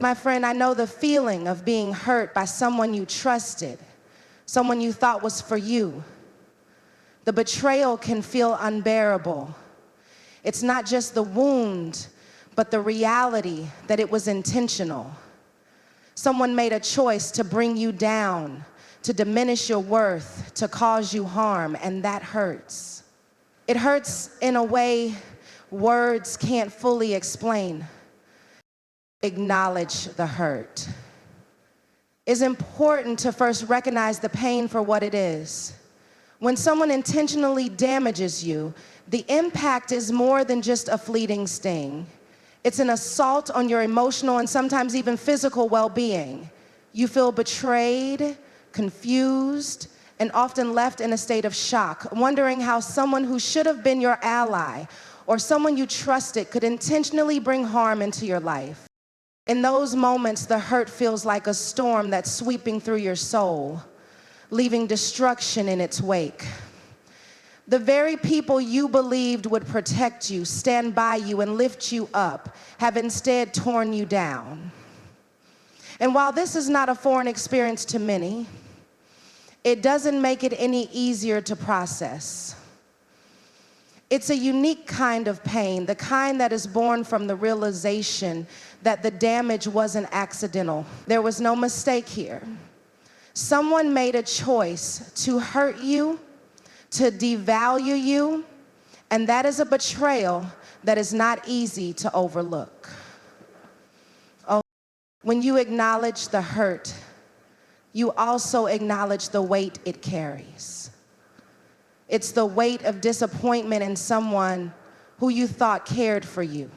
My friend, I know the feeling of being hurt by someone you trusted, someone you thought was for you. The betrayal can feel unbearable. It's not just the wound, but the reality that it was intentional. Someone made a choice to bring you down, to diminish your worth, to cause you harm, and that hurts. It hurts in a way words can't fully explain. Acknowledge the hurt. It's important to first recognize the pain for what it is. When someone intentionally damages you, the impact is more than just a fleeting sting. It's an assault on your emotional and sometimes even physical well-being. You feel betrayed, confused, and often left in a state of shock, wondering how someone who should have been your ally or someone you trusted could intentionally bring harm into your life. In those moments, the hurt feels like a storm that's sweeping through your soul, leaving destruction in its wake. The very people you believed would protect you, stand by you, and lift you up have instead torn you down. And while this is not a foreign experience to many, it doesn't make it any easier to process. It's a unique kind of pain, the kind that is born from the realization that the damage wasn't accidental. There was no mistake here. Someone made a choice to hurt you, to devalue you, and that is a betrayal that is not easy to overlook. Oh, when you acknowledge the hurt, you also acknowledge the weight it carries. It's the weight of disappointment in someone who you thought cared for you.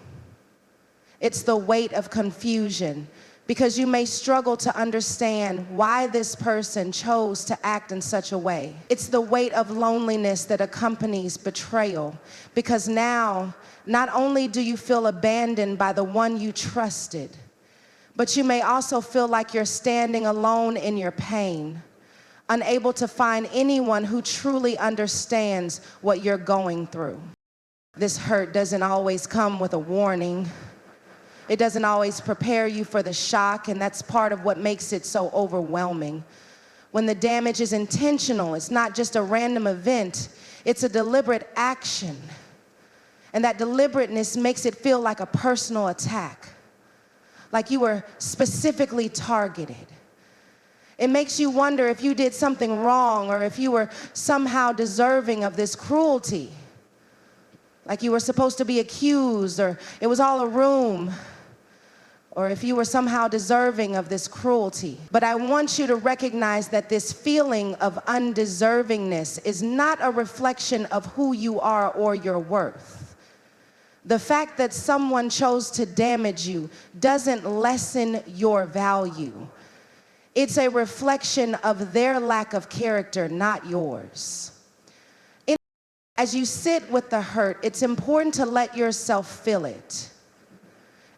It's the weight of confusion, because you may struggle to understand why this person chose to act in such a way. It's the weight of loneliness that accompanies betrayal, because now, not only do you feel abandoned by the one you trusted, but you may also feel like you're standing alone in your pain, unable to find anyone who truly understands what you're going through. This hurt doesn't always come with a warning. It doesn't always prepare you for the shock, and that's part of what makes it so overwhelming. When the damage is intentional, it's not just a random event, it's a deliberate action. And that deliberateness makes it feel like a personal attack, like you were specifically targeted. It makes you wonder if you did something wrong or if you were somehow deserving of this cruelty, like you were supposed to be accused, or it was all a room, or if you were somehow deserving of this cruelty. But I want you to recognize that this feeling of undeservingness is not a reflection of who you are or your worth. The fact that someone chose to damage you doesn't lessen your value. It's a reflection of their lack of character, not yours. As you sit with the hurt, it's important to let yourself feel it.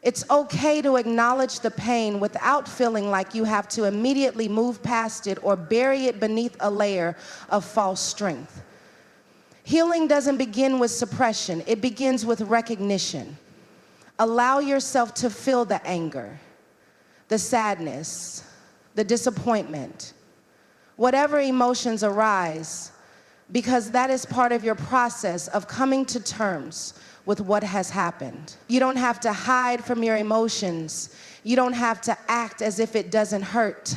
It's okay to acknowledge the pain without feeling like you have to immediately move past it or bury it beneath a layer of false strength. Healing doesn't begin with suppression, it begins with recognition. Allow yourself to feel the anger, the sadness, the disappointment, whatever emotions arise, because that is part of your process of coming to terms with what has happened. You don't have to hide from your emotions. You don't have to act as if it doesn't hurt.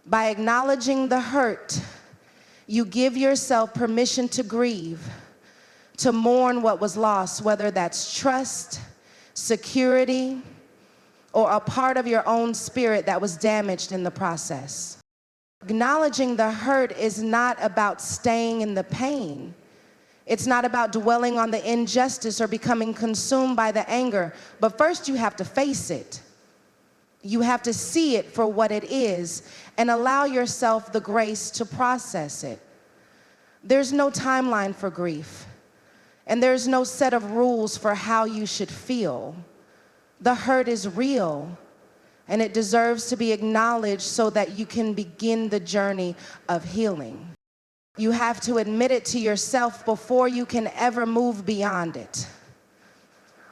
By acknowledging the hurt, you give yourself permission to grieve, to mourn what was lost, whether that's trust, security, or a part of your own spirit that was damaged in the process. Acknowledging the hurt is not about staying in the pain. It's not about dwelling on the injustice or becoming consumed by the anger. But first you have to face it. You have to see it for what it is and allow yourself the grace to process it. There's no timeline for grief, and there's no set of rules for how you should feel. The hurt is real, and it deserves to be acknowledged so that you can begin the journey of healing. You have to admit it to yourself before you can ever move beyond it.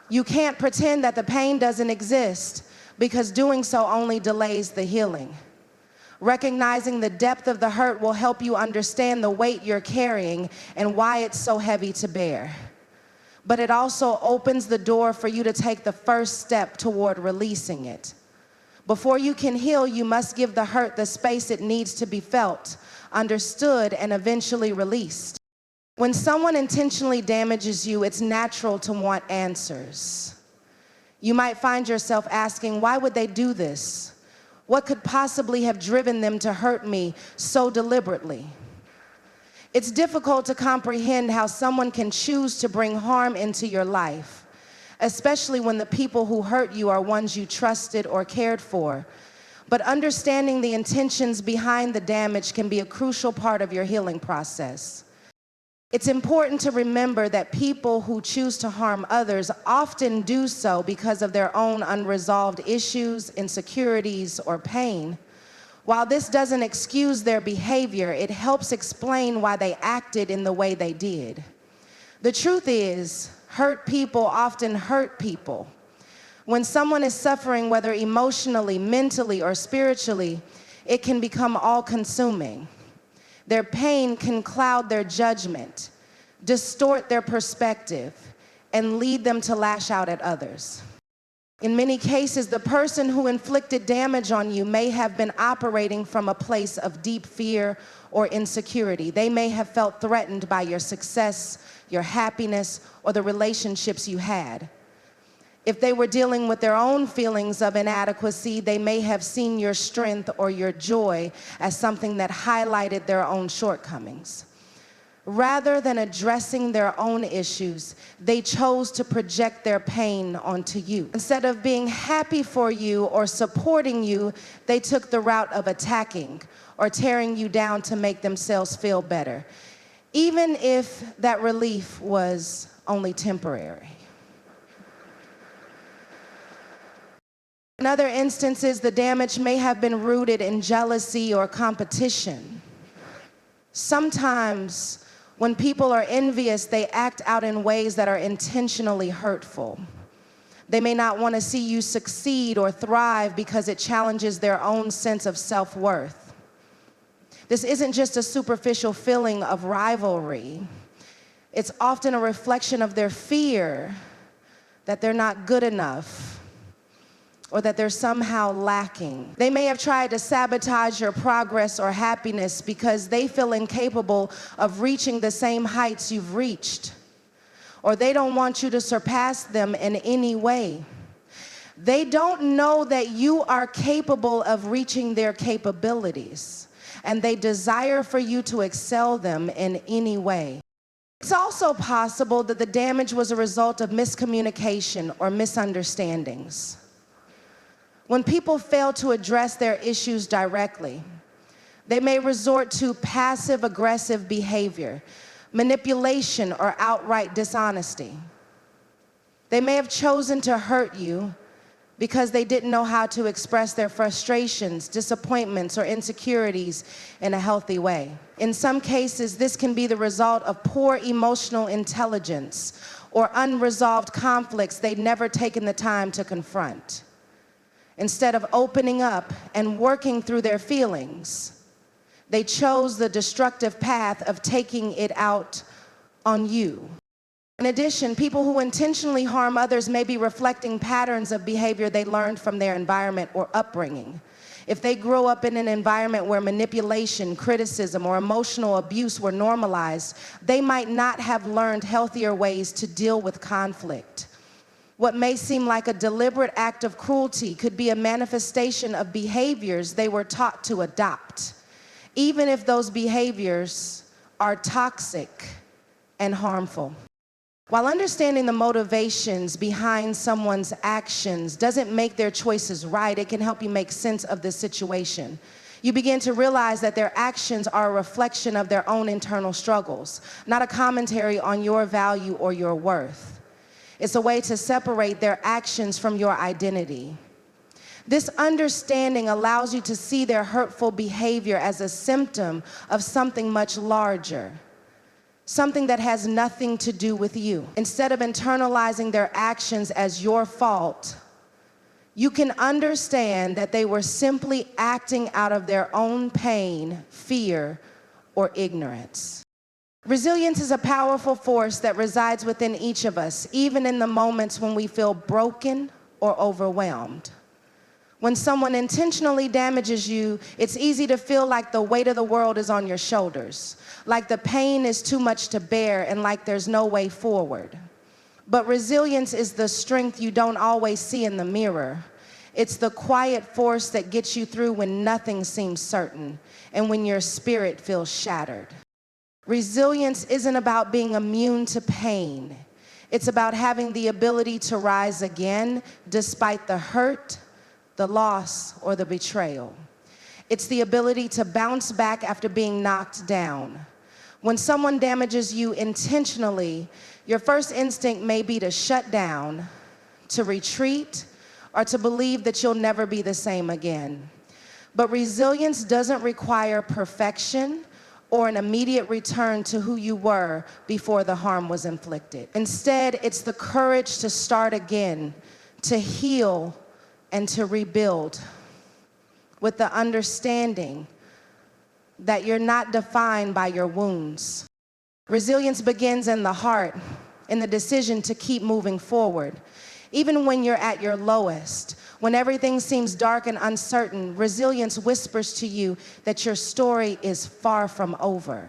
You can't pretend that the pain doesn't exist, because doing so only delays the healing. Recognizing the depth of the hurt will help you understand the weight you're carrying and why it's so heavy to bear. But it also opens the door for you to take the first step toward releasing it. Before you can heal, you must give the hurt the space it needs to be felt, understood, and eventually released. When someone intentionally damages you, it's natural to want answers. You might find yourself asking, why would they do this? What could possibly have driven them to hurt me so deliberately? It's difficult to comprehend how someone can choose to bring harm into your life, especially when the people who hurt you are ones you trusted or cared for. But understanding the intentions behind the damage can be a crucial part of your healing process. It's important to remember that people who choose to harm others often do so because of their own unresolved issues, insecurities, or pain. While this doesn't excuse their behavior, it helps explain why they acted in the way they did. The truth is, hurt people often hurt people. When someone is suffering, whether emotionally, mentally, or spiritually, it can become all-consuming. Their pain can cloud their judgment, distort their perspective, and lead them to lash out at others. In many cases, the person who inflicted damage on you may have been operating from a place of deep fear or insecurity. They may have felt threatened by your success, your happiness, or the relationships you had. If they were dealing with their own feelings of inadequacy, they may have seen your strength or your joy as something that highlighted their own shortcomings. Rather than addressing their own issues, they chose to project their pain onto you. Instead of being happy for you or supporting you, they took the route of attacking or tearing you down to make themselves feel better, even if that relief was only temporary. In other instances, the damage may have been rooted in jealousy or competition. Sometimes, when people are envious, they act out in ways that are intentionally hurtful. They may not want to see you succeed or thrive because it challenges their own sense of self-worth. This isn't just a superficial feeling of rivalry. It's often a reflection of their fear that they're not good enough, or that they're somehow lacking. They may have tried to sabotage your progress or happiness because they feel incapable of reaching the same heights you've reached, or they don't want you to surpass them in any way. They don't know that you are capable of reaching their capabilities, and they desire for you to excel them in any way. It's also possible that the damage was a result of miscommunication or misunderstandings. When people fail to address their issues directly, they may resort to passive-aggressive behavior, manipulation, or outright dishonesty. They may have chosen to hurt you because they didn't know how to express their frustrations, disappointments, or insecurities in a healthy way. In some cases, this can be the result of poor emotional intelligence or unresolved conflicts they'd never taken the time to confront. Instead of opening up and working through their feelings, they chose the destructive path of taking it out on you. In addition, people who intentionally harm others may be reflecting patterns of behavior they learned from their environment or upbringing. If they grew up in an environment where manipulation, criticism, or emotional abuse were normalized, they might not have learned healthier ways to deal with conflict. What may seem like a deliberate act of cruelty could be a manifestation of behaviors they were taught to adopt, even if those behaviors are toxic and harmful. While understanding the motivations behind someone's actions doesn't make their choices right, it can help you make sense of the situation. You begin to realize that their actions are a reflection of their own internal struggles, not a commentary on your value or your worth. It's a way to separate their actions from your identity. This understanding allows you to see their hurtful behavior as a symptom of something much larger, something that has nothing to do with you. Instead of internalizing their actions as your fault, you can understand that they were simply acting out of their own pain, fear, or ignorance. Resilience is a powerful force that resides within each of us, even in the moments when we feel broken or overwhelmed. When someone intentionally damages you, it's easy to feel like the weight of the world is on your shoulders, like the pain is too much to bear, and like there's no way forward. But resilience is the strength you don't always see in the mirror. It's the quiet force that gets you through when nothing seems certain and when your spirit feels shattered. Resilience isn't about being immune to pain. It's about having the ability to rise again despite the hurt, the loss, or the betrayal. It's the ability to bounce back after being knocked down. When someone damages you intentionally, your first instinct may be to shut down, to retreat, or to believe that you'll never be the same again. But resilience doesn't require perfection or an immediate return to who you were before the harm was inflicted. Instead, it's the courage to start again, to heal, and to rebuild with the understanding that you're not defined by your wounds. Resilience begins in the heart, in the decision to keep moving forward. Even when you're at your lowest, when everything seems dark and uncertain, resilience whispers to you that your story is far from over.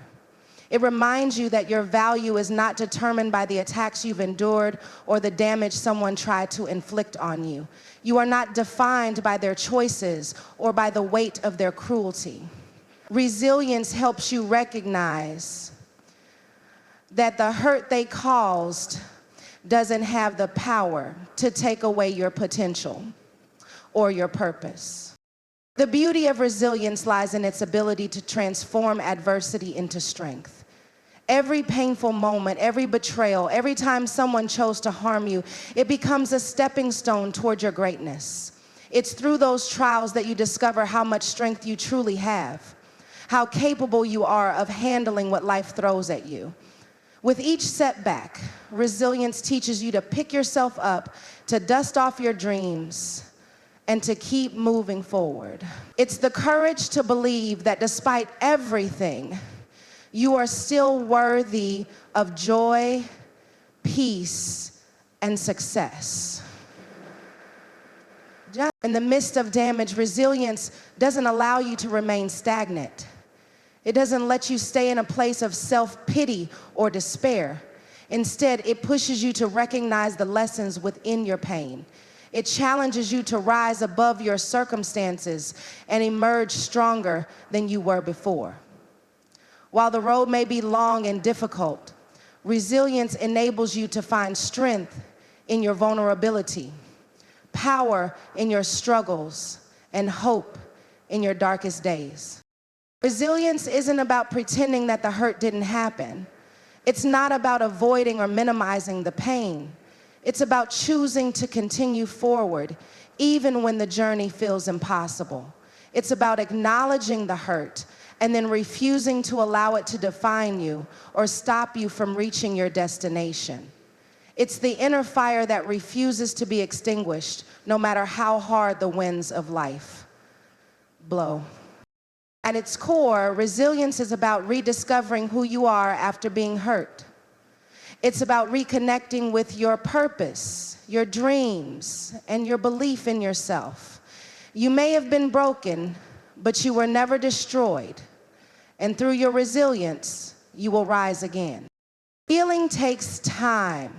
It reminds you that your value is not determined by the attacks you've endured or the damage someone tried to inflict on you. You are not defined by their choices or by the weight of their cruelty. Resilience helps you recognize that the hurt they caused doesn't have the power to take away your potential or your purpose. The beauty of resilience lies in its ability to transform adversity into strength. Every painful moment, every betrayal, every time someone chose to harm you, it becomes a stepping stone toward your greatness. It's through those trials that you discover how much strength you truly have, how capable you are of handling what life throws at you. With each setback, resilience teaches you to pick yourself up, to dust off your dreams, and to keep moving forward. It's the courage to believe that despite everything, you are still worthy of joy, peace, and success. In the midst of damage, resilience doesn't allow you to remain stagnant. It doesn't let you stay in a place of self-pity or despair. Instead, it pushes you to recognize the lessons within your pain. It challenges you to rise above your circumstances and emerge stronger than you were before. While the road may be long and difficult, resilience enables you to find strength in your vulnerability, power in your struggles, and hope in your darkest days. Resilience isn't about pretending that the hurt didn't happen. It's not about avoiding or minimizing the pain. It's about choosing to continue forward, even when the journey feels impossible. It's about acknowledging the hurt and then refusing to allow it to define you or stop you from reaching your destination. It's the inner fire that refuses to be extinguished, no matter how hard the winds of life blow. At its core, resilience is about rediscovering who you are after being hurt. It's about reconnecting with your purpose, your dreams, and your belief in yourself. You may have been broken, but you were never destroyed. And through your resilience, you will rise again. Healing takes time.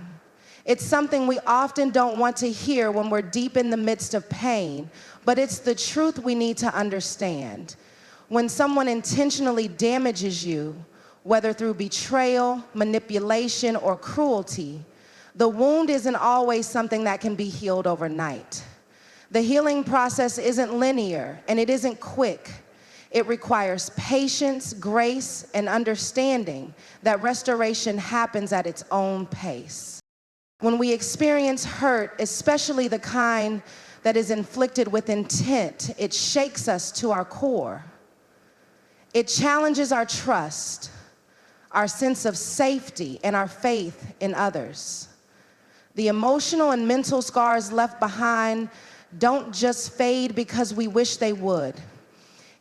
It's something we often don't want to hear when we're deep in the midst of pain, but it's the truth we need to understand. When someone intentionally damages you, whether through betrayal, manipulation, or cruelty, the wound isn't always something that can be healed overnight. The healing process isn't linear, and it isn't quick. It requires patience, grace, and understanding that restoration happens at its own pace. When we experience hurt, especially the kind that is inflicted with intent, it shakes us to our core. It challenges our trust, our sense of safety, and our faith in others. The emotional and mental scars left behind don't just fade because we wish they would.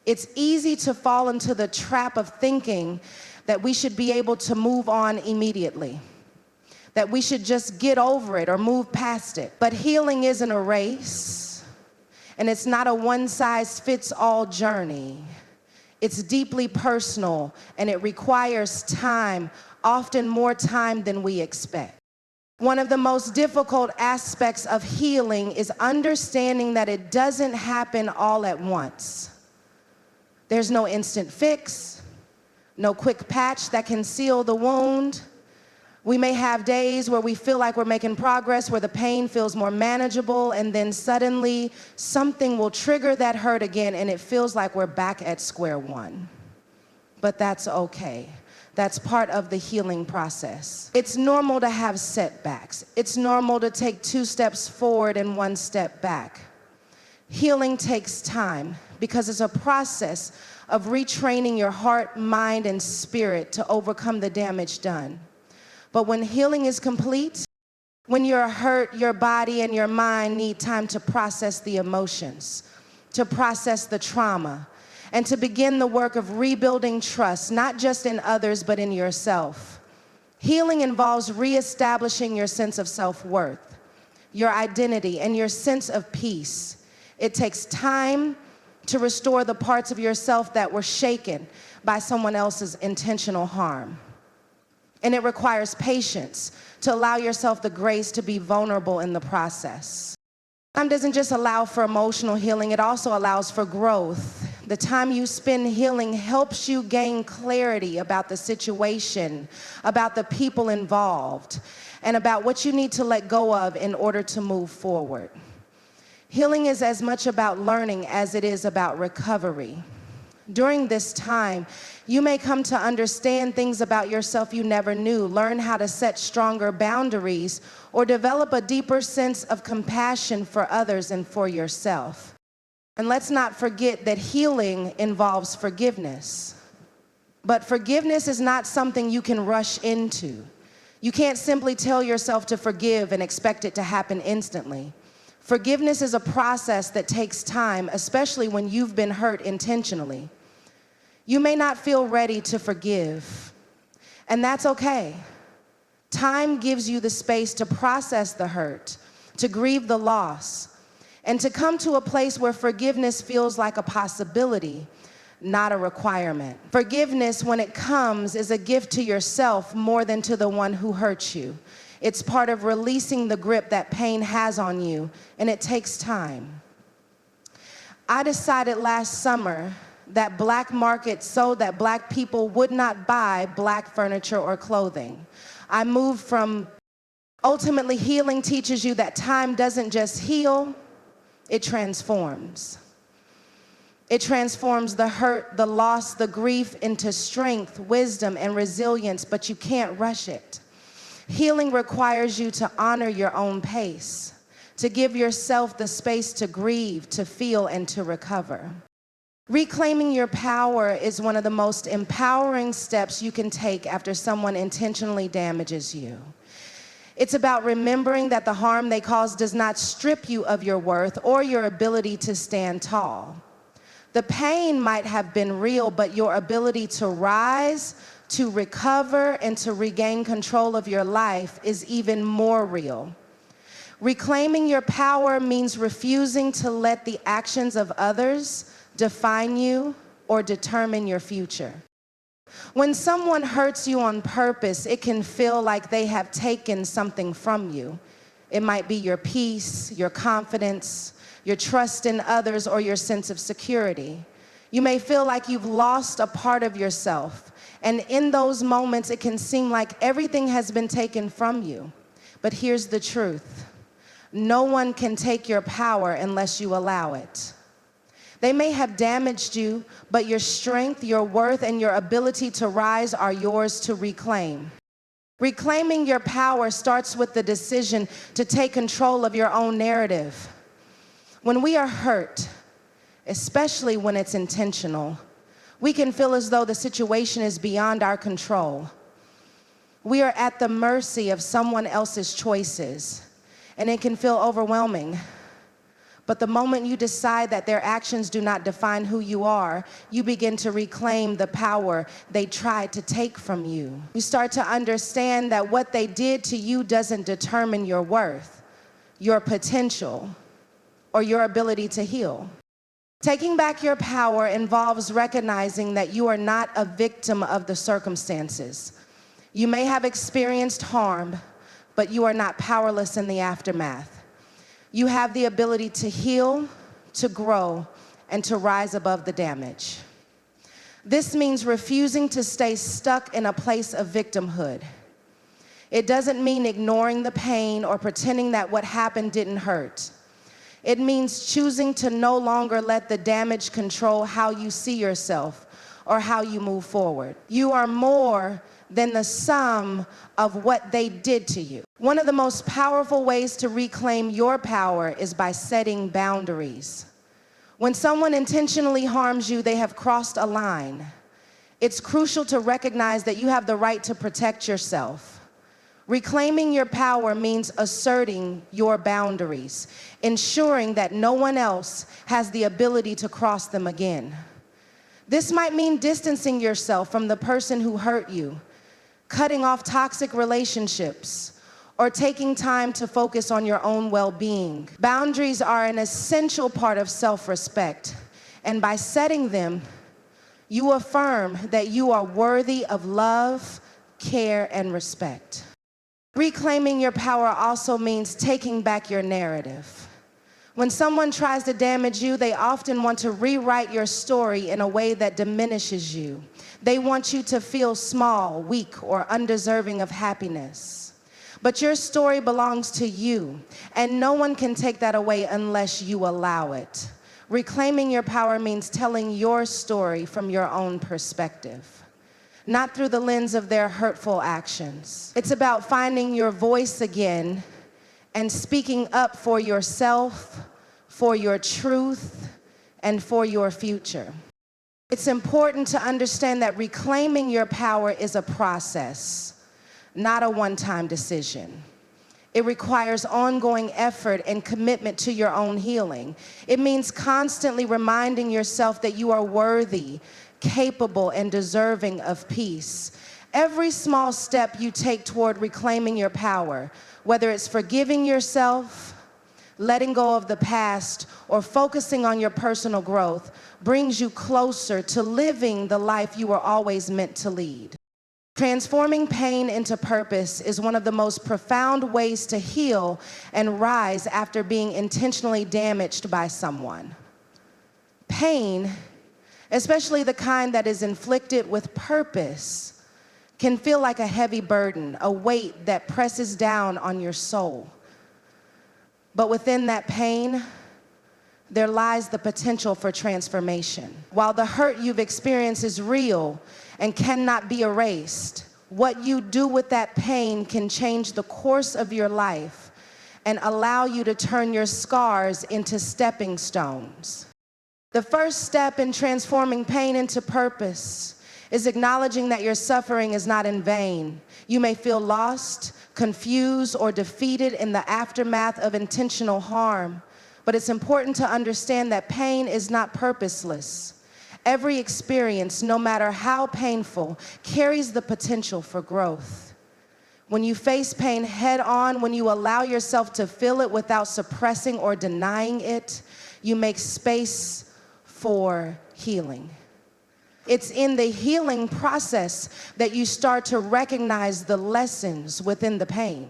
It's easy to fall into the trap of thinking that we should be able to move on immediately, that we should just get over it or move past it. But healing isn't a race, and it's not a one-size-fits-all journey. It's deeply personal, and it requires time, often more time than we expect. One of the most difficult aspects of healing is understanding that it doesn't happen all at once. There's no instant fix, no quick patch that can seal the wound. We may have days where we feel like we're making progress, where the pain feels more manageable, and then suddenly something will trigger that hurt again, and it feels like we're back at square one. But that's okay. That's part of the healing process. It's normal to have setbacks. It's normal to take 2 steps forward and 1 step back. Healing takes time because it's a process of retraining your heart, mind, and spirit to overcome the damage done. But when healing is complete, when you're hurt, your body and your mind need time to process the emotions, to process the trauma, and to begin the work of rebuilding trust, not just in others, but in yourself. Healing involves reestablishing your sense of self-worth, your identity, and your sense of peace. It takes time to restore the parts of yourself that were shaken by someone else's intentional harm. And it requires patience to allow yourself the grace to be vulnerable in the process. Time doesn't just allow for emotional healing, it also allows for growth. The time you spend healing helps you gain clarity about the situation, about the people involved, and about what you need to let go of in order to move forward. Healing is as much about learning as it is about recovery. During this time, you may come to understand things about yourself you never knew, learn how to set stronger boundaries, or develop a deeper sense of compassion for others and for yourself. And let's not forget that healing involves forgiveness. But forgiveness is not something you can rush into. You can't simply tell yourself to forgive and expect it to happen instantly. Forgiveness is a process that takes time, especially when you've been hurt intentionally. You may not feel ready to forgive, and that's okay. Time gives you the space to process the hurt, to grieve the loss, and to come to a place where forgiveness feels like a possibility, not a requirement. Forgiveness, when it comes, is a gift to yourself more than to the one who hurt you. It's part of releasing the grip that pain has on you, and it takes time. I decided last summer that black markets so that black people would not buy black furniture or clothing. I moved from ultimately healing teaches you that time doesn't just heal, it transforms. It transforms the hurt, the loss, the grief into strength, wisdom, and resilience, but you can't rush it. Healing requires you to honor your own pace, to give yourself the space to grieve, to feel, and to recover. Reclaiming your power is one of the most empowering steps you can take after someone intentionally damages you. It's about remembering that the harm they caused does not strip you of your worth or your ability to stand tall. The pain might have been real, but your ability to rise, to recover, and to regain control of your life is even more real. Reclaiming your power means refusing to let the actions of others define you or determine your future. When someone hurts you on purpose, it can feel like they have taken something from you. It might be your peace, your confidence, your trust in others, or your sense of security. You may feel like you've lost a part of yourself, and in those moments, it can seem like everything has been taken from you. But here's the truth. No one can take your power unless you allow it. They may have damaged you, but your strength, your worth, and your ability to rise are yours to reclaim. Reclaiming your power starts with the decision to take control of your own narrative. When we are hurt, especially when it's intentional, we can feel as though the situation is beyond our control. We are at the mercy of someone else's choices, and it can feel overwhelming. But the moment you decide that their actions do not define who you are, you begin to reclaim the power they tried to take from you. You start to understand that what they did to you doesn't determine your worth, your potential, or your ability to heal. Taking back your power involves recognizing that you are not a victim of the circumstances. You may have experienced harm, but you are not powerless in the aftermath. You have the ability to heal, to grow, and to rise above the damage. This means refusing to stay stuck in a place of victimhood. It doesn't mean ignoring the pain or pretending that what happened didn't hurt. It means choosing to no longer let the damage control how you see yourself or how you move forward. You are more than the sum of what they did to you. One of the most powerful ways to reclaim your power is by setting boundaries. When someone intentionally harms you, they have crossed a line. It's crucial to recognize that you have the right to protect yourself. Reclaiming your power means asserting your boundaries, ensuring that no one else has the ability to cross them again. This might mean distancing yourself from the person who hurt you, cutting off toxic relationships, or taking time to focus on your own well-being. Boundaries are an essential part of self-respect, and by setting them, you affirm that you are worthy of love, care, and respect. Reclaiming your power also means taking back your narrative. When someone tries to damage you, they often want to rewrite your story in a way that diminishes you. They want you to feel small, weak, or undeserving of happiness. But your story belongs to you, and no one can take that away unless you allow it. Reclaiming your power means telling your story from your own perspective, not through the lens of their hurtful actions. It's about finding your voice again and speaking up for yourself, for your truth, and for your future. It's important to understand that reclaiming your power is a process, not a one-time decision. It requires ongoing effort and commitment to your own healing. It means constantly reminding yourself that you are worthy, capable, and deserving of peace. Every small step you take toward reclaiming your power, whether it's forgiving yourself, letting go of the past, or focusing on your personal growth, brings you closer to living the life you were always meant to lead. Transforming pain into purpose is one of the most profound ways to heal and rise after being intentionally damaged by someone. Pain, especially the kind that is inflicted with purpose, can feel like a heavy burden, a weight that presses down on your soul. But within that pain, there lies the potential for transformation. While the hurt you've experienced is real and cannot be erased, what you do with that pain can change the course of your life and allow you to turn your scars into stepping stones. The first step in transforming pain into purpose is acknowledging that your suffering is not in vain. You may feel lost, confused, or defeated in the aftermath of intentional harm, but it's important to understand that pain is not purposeless. Every experience, no matter how painful, carries the potential for growth. When you face pain head on, when you allow yourself to feel it without suppressing or denying it, you make space for healing. It's in the healing process that you start to recognize the lessons within the pain.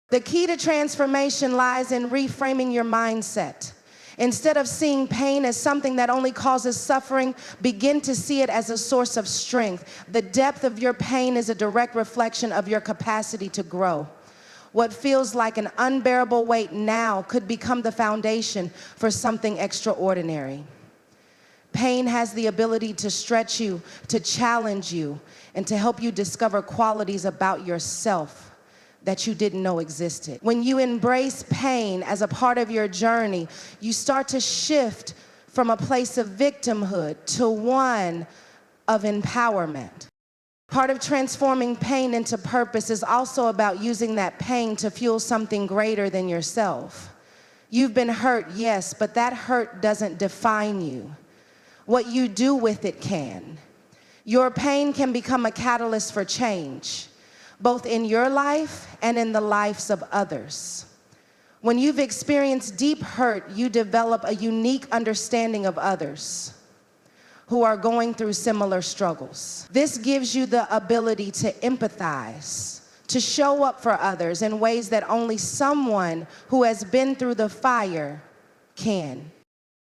The key to transformation lies in reframing your mindset. Instead of seeing pain as something that only causes suffering, begin to see it as a source of strength. The depth of your pain is a direct reflection of your capacity to grow. What feels like an unbearable weight now could become the foundation for something extraordinary. Pain has the ability to stretch you, to challenge you, and to help you discover qualities about yourself that you didn't know existed. When you embrace pain as a part of your journey, you start to shift from a place of victimhood to one of empowerment. Part of transforming pain into purpose is also about using that pain to fuel something greater than yourself. You've been hurt, yes, but that hurt doesn't define you. What you do with it can. Your pain can become a catalyst for change, both in your life and in the lives of others. When you've experienced deep hurt, you develop a unique understanding of others who are going through similar struggles. This gives you the ability to empathize, to show up for others in ways that only someone who has been through the fire can.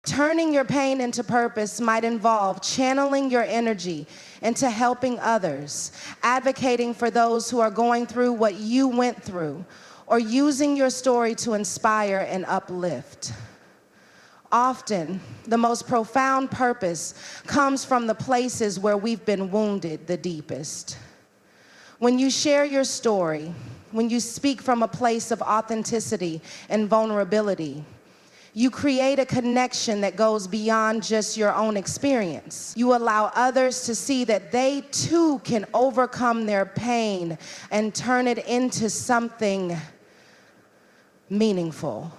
Turning your pain into purpose might involve channeling your energy into helping others, advocating for those who are going through what you went through, or using your story to inspire and uplift. Often, the most profound purpose comes from the places where we've been wounded the deepest. When you share your story, when you speak from a place of authenticity and vulnerability, you create a connection that goes beyond just your own experience. You allow others to see that they too can overcome their pain and turn it into something meaningful.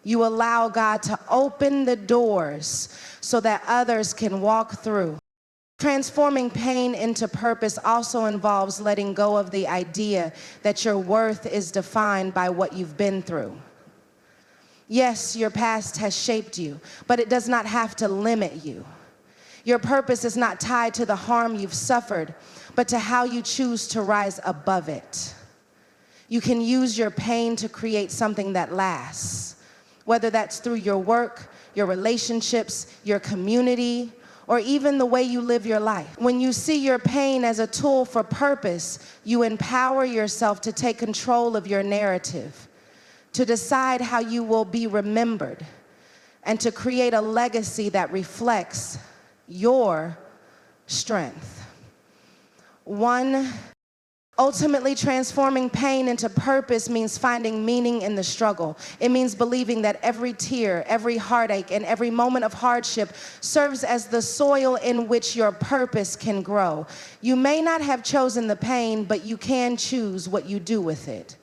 You allow God to open the doors so that others can walk through. Transforming pain into purpose also involves letting go of the idea that your worth is defined by what you've been through. Yes, your past has shaped you, but it does not have to limit you. Your purpose is not tied to the harm you've suffered, but to how you choose to rise above it. You can use your pain to create something that lasts, whether that's through your work, your relationships, your community, or even the way you live your life. When you see your pain as a tool for purpose, you empower yourself to take control of your narrative, to decide how you will be remembered, and to create a legacy that reflects your strength. Ultimately, transforming pain into purpose means finding meaning in the struggle. It means believing that every tear, every heartache, and every moment of hardship serves as the soil in which your purpose can grow. You may not have chosen the pain, but you can choose what you do with it.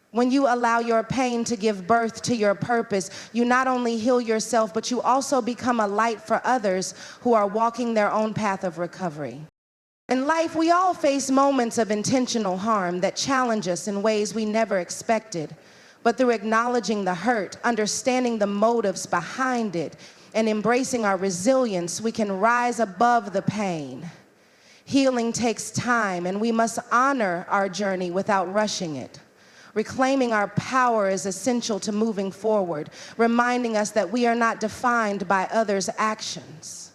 When you allow your pain to give birth to your purpose, you not only heal yourself, but you also become a light for others who are walking their own path of recovery. In life, we all face moments of intentional harm that challenge us in ways we never expected. But through acknowledging the hurt, understanding the motives behind it, and embracing our resilience, we can rise above the pain. Healing takes time, and we must honor our journey without rushing it. Reclaiming our power is essential to moving forward, reminding us that we are not defined by others' actions.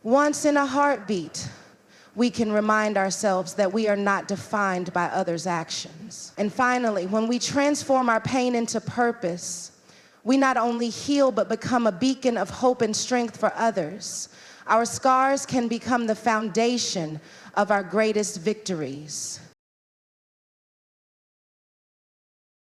Once in a heartbeat, we can remind ourselves that we are not defined by others' actions. And finally, when we transform our pain into purpose, we not only heal, but become a beacon of hope and strength for others. Our scars can become the foundation of our greatest victories.